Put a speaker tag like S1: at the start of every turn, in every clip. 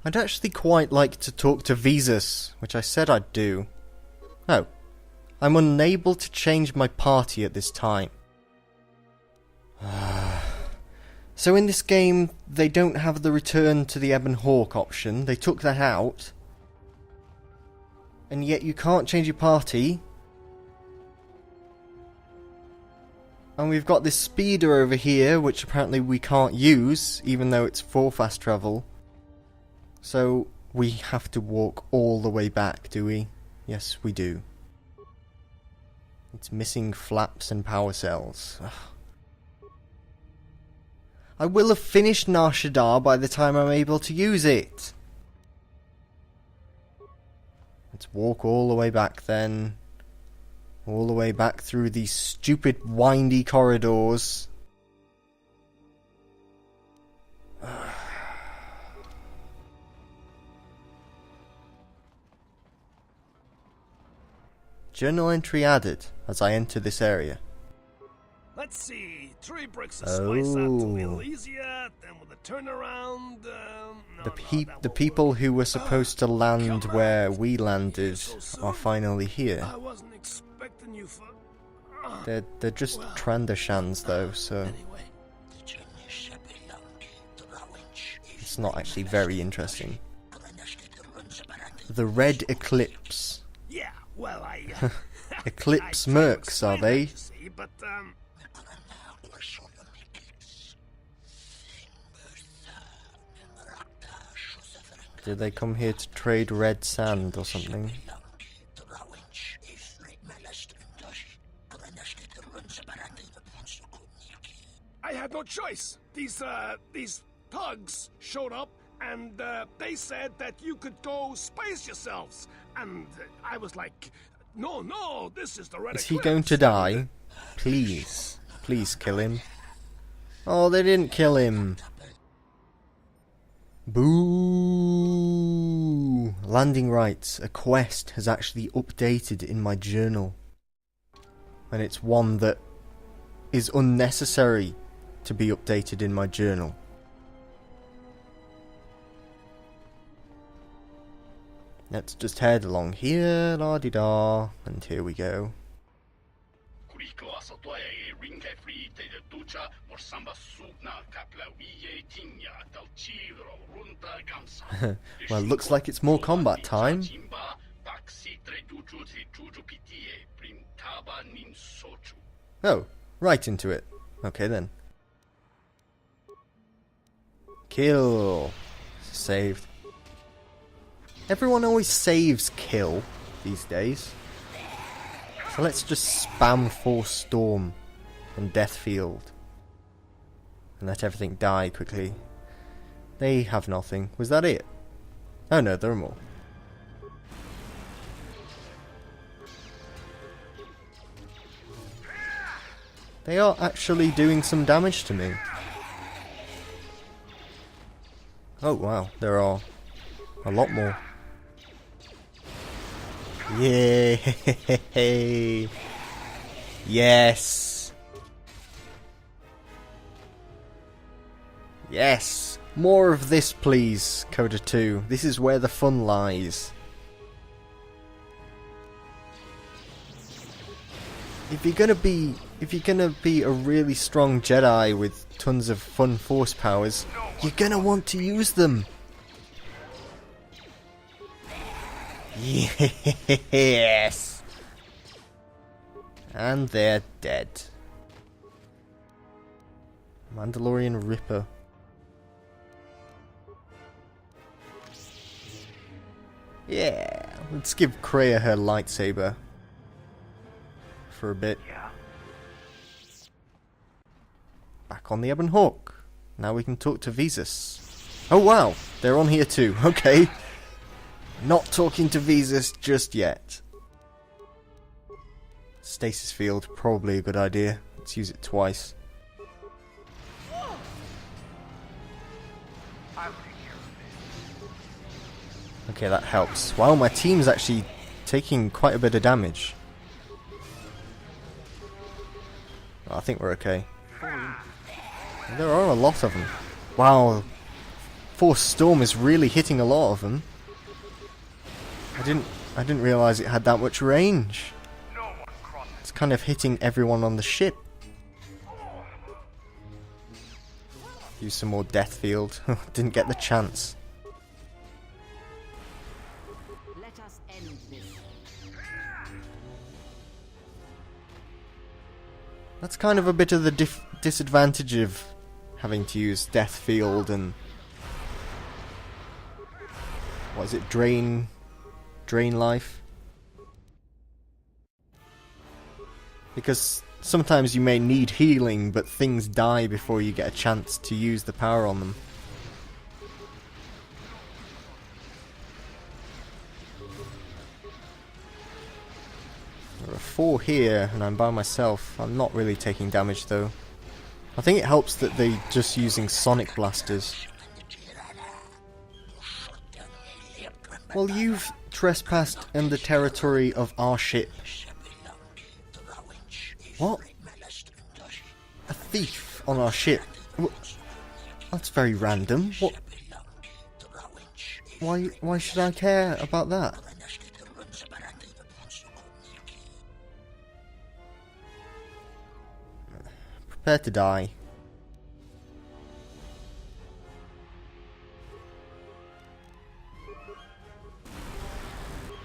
S1: I'd actually quite like to talk to Visas, which I said I'd do. Oh. I'm unable to change my party at this time. So in this game, they don't have the return to the Ebon Hawk option. They took that out. And yet you can't change your party. And we've got this speeder over here, which apparently we can't use, even though it's for fast travel. So, we have to walk all the way back, do we? Yes, we do. It's missing flaps and power cells. Ugh. I will have finished Nar Shaddaa by the time I'm able to use it. Let's walk all the way back then. All the way back through these stupid windy corridors. Journal entry added as I enter this area.
S2: Let's see. 3 bricks of spice up a little easier, then with a turnaround.
S1: The people who were supposed to land where we landed are finally here.
S2: I wasn't expecting you for.
S1: They're just Trandashans though, so it's not actually very interesting. The Red Eclipse.
S2: Yeah, well,
S1: Eclipse Mercs, are they?
S2: But
S1: Did they come here to trade red sand or something?
S2: I had no choice. These thugs showed up and they said that you could go space yourselves. And I was like, no, this is the Red
S1: Is
S2: Eclipse.
S1: he going to die? Please. Please kill him. Oh, they didn't kill him. Boo! Landing rights. A quest has actually updated in my journal. And it's one that is unnecessary to be updated in my journal. Let's just head along here, la-di-da, and here we go. Well, looks like it's more combat time. Oh, right into it. Okay then. Kill. Saved. Everyone always saves kill these days. So let's just spam Force Storm and Death Field. And let everything die quickly. They have nothing. Was that it? Oh no, there are more. They are actually doing some damage to me. Oh wow, there are a lot more. Yay! Yes! Yes! More of this please, KotOR 2. This is where the fun lies. If you're gonna be a really strong Jedi with tons of fun force powers, you're gonna want to use them. Yes! And they're dead. Mandalorian Ripper. Yeah, let's give Kreia her lightsaber for a bit. Back on the Ebon Hawk. Now we can talk to Visas. Oh wow, they're on here too. Okay. Not talking to Visas just yet. Stasis field, probably a good idea. Let's use it twice. Okay, that helps. Wow, my team's actually taking quite a bit of damage. I think we're okay. There are a lot of them. Wow. Force Storm is really hitting a lot of them. I didn't realise it had that much range. It's kind of hitting everyone on the ship. Use some more Death Field. Didn't get the chance.
S3: Let us end this.
S1: That's kind of a bit of the disadvantage of having to use Death Field and... what is it? Drain life? Because sometimes you may need healing, but things die before you get a chance to use the power on them. There are 4 here, and I'm by myself. I'm not really taking damage though. I think it helps that they're just using Sonic Blasters. Well, you've trespassed in the territory of our ship. What? A thief on our ship? That's very random. What? Why should I care about that? Prepare to die.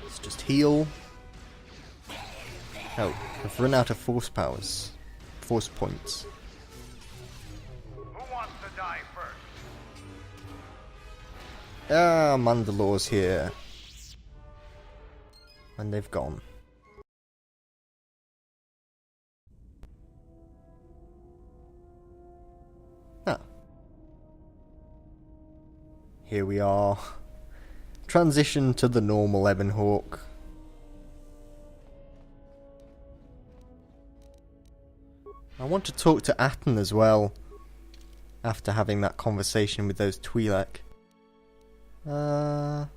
S1: Let's just heal. Oh, I've run out of force powers. Force points.
S4: Who wants to die first?
S1: Ah, Mandalore's here. And they've gone. Ah. Here we are. Transition to the normal Ebon Hawk. I want to talk to Atten as well, after having that conversation with those Twi'lek. Let's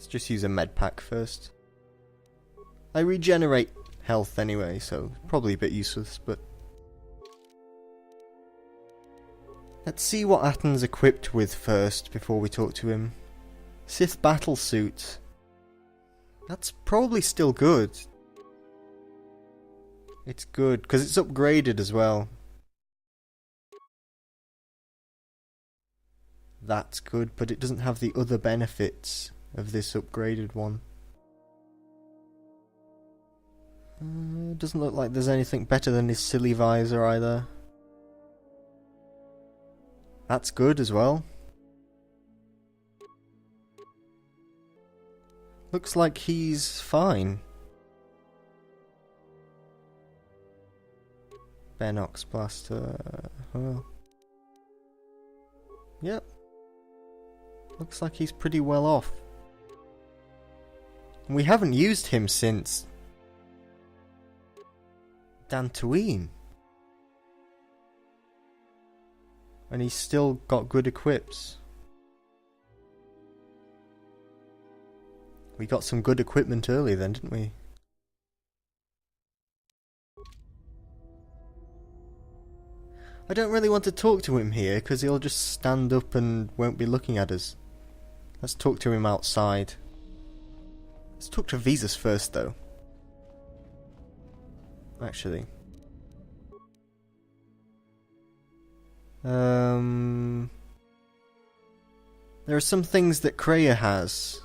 S1: just use a med pack first. I regenerate health anyway, so probably a bit useless, but... let's see what Atten's equipped with first before we talk to him. Sith battle suit. That's probably still good. It's good, because it's upgraded as well. That's good, but it doesn't have the other benefits of this upgraded one. Doesn't look like there's anything better than his silly visor either. That's good as well. Looks like he's fine. Benox Blaster. Well. Yep. Looks like he's pretty well off. We haven't used him since Dantooine. And he's still got good equips. We got some good equipment early then, didn't we? I don't really want to talk to him here, because he'll just stand up and won't be looking at us. Let's talk to him outside. Let's talk to Visas first, though. Actually. There are some things that Kreia has.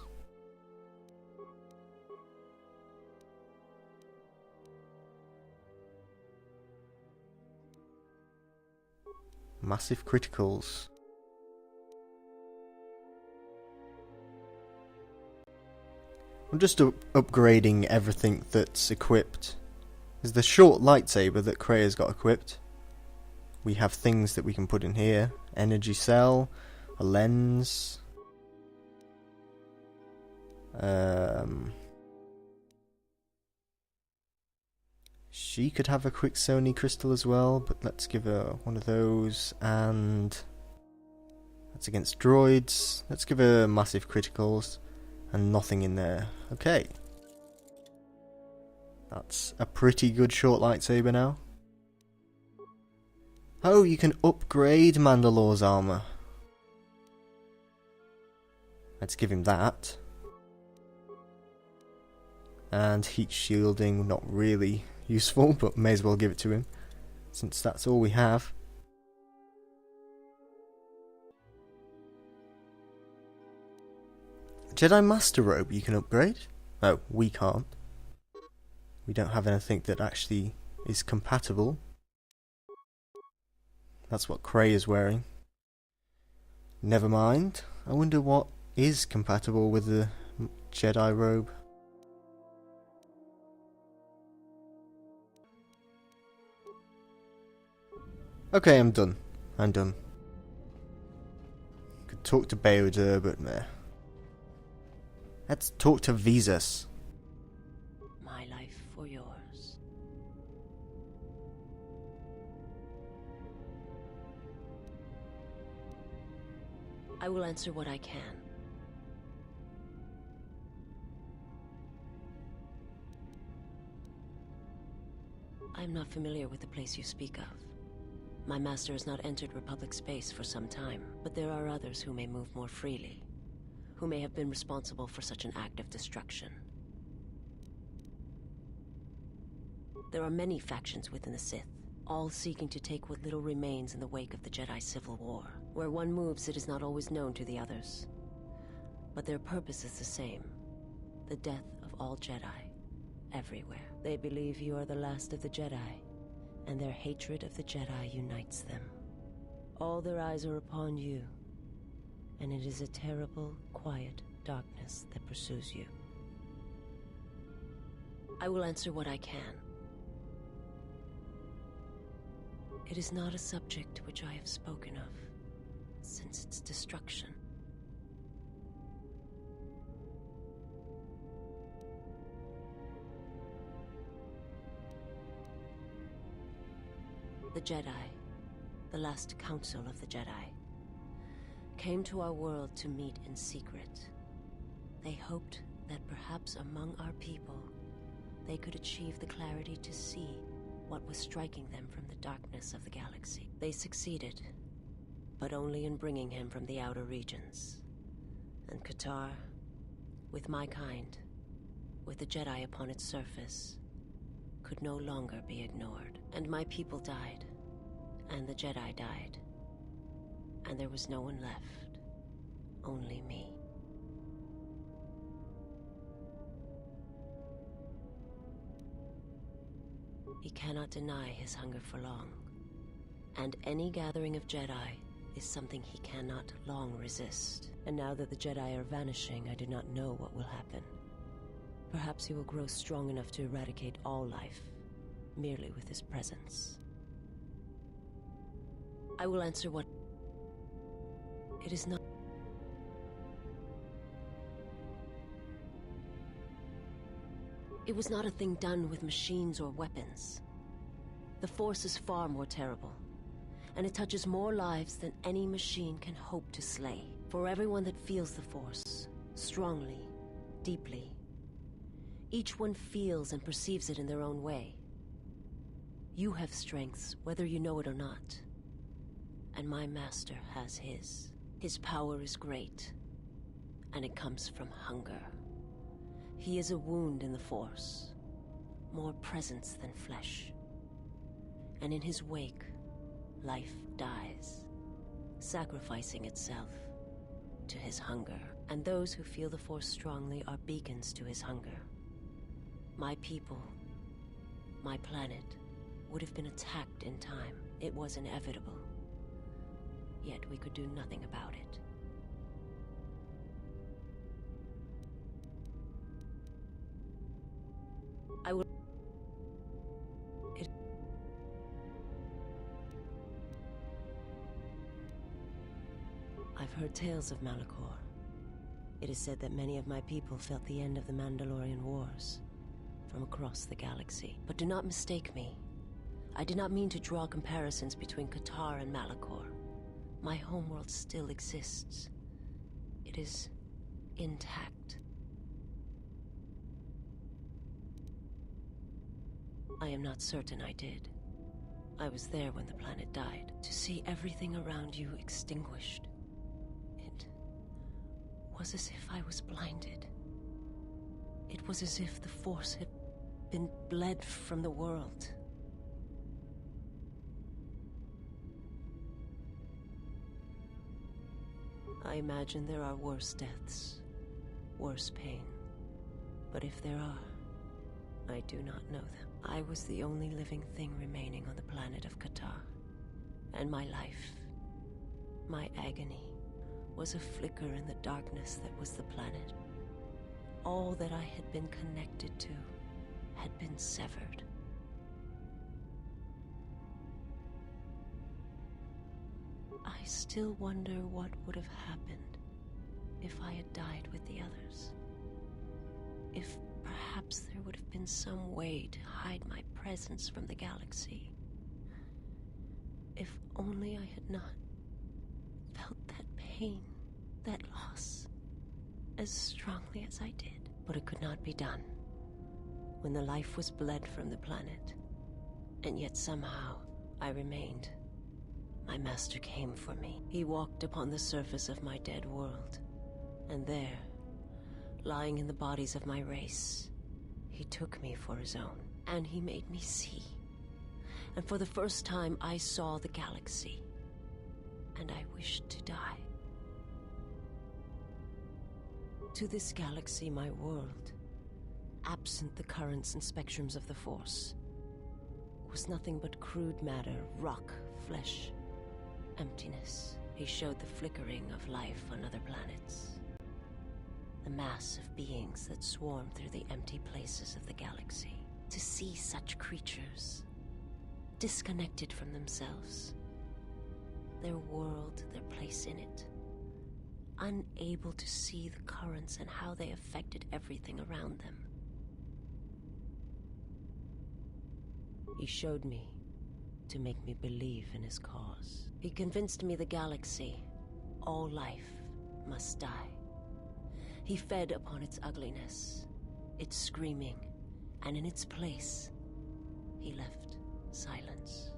S1: Massive criticals. I'm just upgrading everything that's equipped. There's the short lightsaber that Kreia's got equipped. We have things that we can put in here. Energy cell, a lens. She could have a quick Sony crystal as well, but let's give her one of those, and that's against droids. Let's give her massive criticals, and nothing in there. Okay. That's a pretty good short lightsaber now. Oh, you can upgrade Mandalore's armor. Let's give him that. And heat shielding, not really useful, but may as well give it to him, since that's all we have. Jedi Master Robe you can upgrade? Oh, we can't. We don't have anything that actually is compatible. That's what Cray is wearing. Never mind. I wonder what is compatible with the Jedi robe. Okay, I'm done. I'm done. Could talk to Beodur, but meh. Let's talk to Visas.
S5: My life for yours. I will answer what I can. I am not familiar with the place you speak of. My master has not entered Republic space for some time, but there are others who may move more freely, who may have been responsible for such an act of destruction. There are many factions within the Sith, all seeking to take what little remains in the wake of the Jedi Civil War. Where one moves, it is not always known to the others. But their purpose is the same: the death of all Jedi, everywhere. They believe you are the last of the Jedi, and their hatred of the Jedi unites them. All their eyes are upon you, and it is a terrible, quiet darkness that pursues you. I will answer what I can. It is not a subject which I have spoken of since its destruction. The Jedi, the last council of the Jedi, came to our world to meet in secret. They hoped that perhaps among our people, they could achieve the clarity to see what was striking them from the darkness of the galaxy. They succeeded, but only in bringing him from the outer regions. And KotOR, with my kind, with the Jedi upon its surface, could no longer be ignored. And my people died, and the Jedi died, and there was no one left, only me. He cannot deny his hunger for long, and any gathering of Jedi is something he cannot long resist. And now that the Jedi are vanishing, I do not know what will happen. Perhaps he will grow strong enough to eradicate all life, merely with his presence. I will answer what... It is not... It was not a thing done with machines or weapons. The Force is far more terrible, and it touches more lives than any machine can hope to slay. For everyone that feels the Force, strongly, deeply, each one feels and perceives it in their own way. You have strengths, whether you know it or not. And my master has his. His power is great, and it comes from hunger. He is a wound in the Force, more presence than flesh. And in his wake, life dies, sacrificing itself to his hunger. And those who feel the Force strongly are beacons to his hunger. My people, my planet, would have been attacked in time. It was inevitable. Yet we could do nothing about it. I will... I've heard tales of Malachor. It is said that many of my people felt the end of the Mandalorian Wars from across the galaxy. But do not mistake me. I did not mean to draw comparisons between KotOR and Malachor. My homeworld still exists. It is intact. I am not certain I did. I was there when the planet died. To see everything around you extinguished. It was as if I was blinded. It was as if the Force had been bled from the world. I imagine there are worse deaths, worse pain. But if there are, I do not know them. I was the only living thing remaining on the planet of KotOR. And my life, my agony, was a flicker in the darkness that was the planet. All that I had been connected to had been severed. I still wonder what would have happened if I had died with the others. If perhaps there would have been some way to hide my presence from the galaxy. If only I had not felt that pain, that loss, as strongly as I did. But it could not be done. When the life was bled from the planet, and yet somehow I remained. My master came for me. He walked upon the surface of my dead world, and there, lying in the bodies of my race, he took me for his own, and he made me see. And for the first time, I saw the galaxy, and I wished to die. To this galaxy, my world, absent the currents and spectrums of the Force, was nothing but crude matter, rock, flesh, emptiness. He showed the flickering of life on other planets. The mass of beings that swarm through the empty places of the galaxy. To see such creatures, disconnected from themselves, their world, their place in it, unable to see the currents and how they affected everything around them. He showed me to make me believe in his cause. He convinced me the galaxy, all life, must die. He fed upon its ugliness, its screaming, and in its place, he left silence.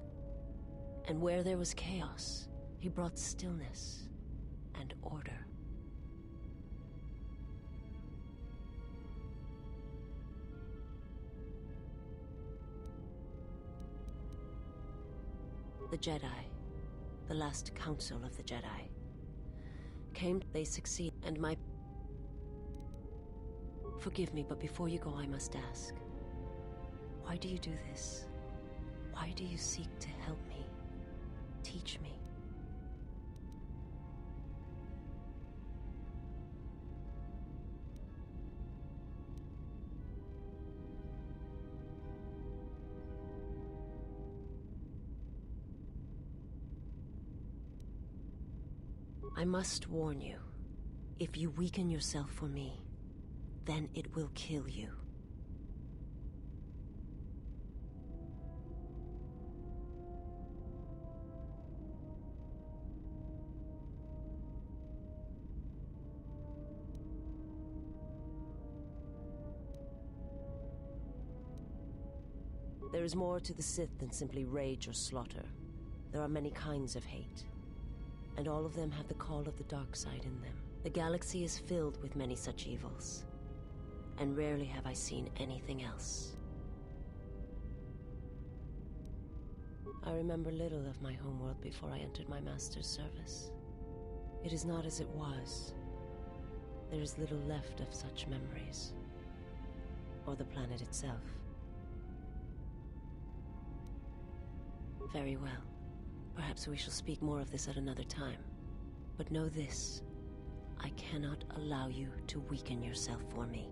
S5: And where there was chaos, he brought stillness and order. The Jedi, the last council of the Jedi, came, they succeed, and my... Forgive me, but before you go, I must ask. Why do you do this? Why do you seek to help me? Teach me? I must warn you, if you weaken yourself for me, then it will kill you. There is more to the Sith than simply rage or slaughter. There are many kinds of hate, and all of them have the call of the dark side in them. The galaxy is filled with many such evils, and rarely have I seen anything else. I remember little of my homeworld before I entered my master's service. It is not as it was. There is little left of such memories, or the planet itself. Very well. Perhaps we shall speak more of this at another time. But know this, I cannot allow you to weaken yourself for me.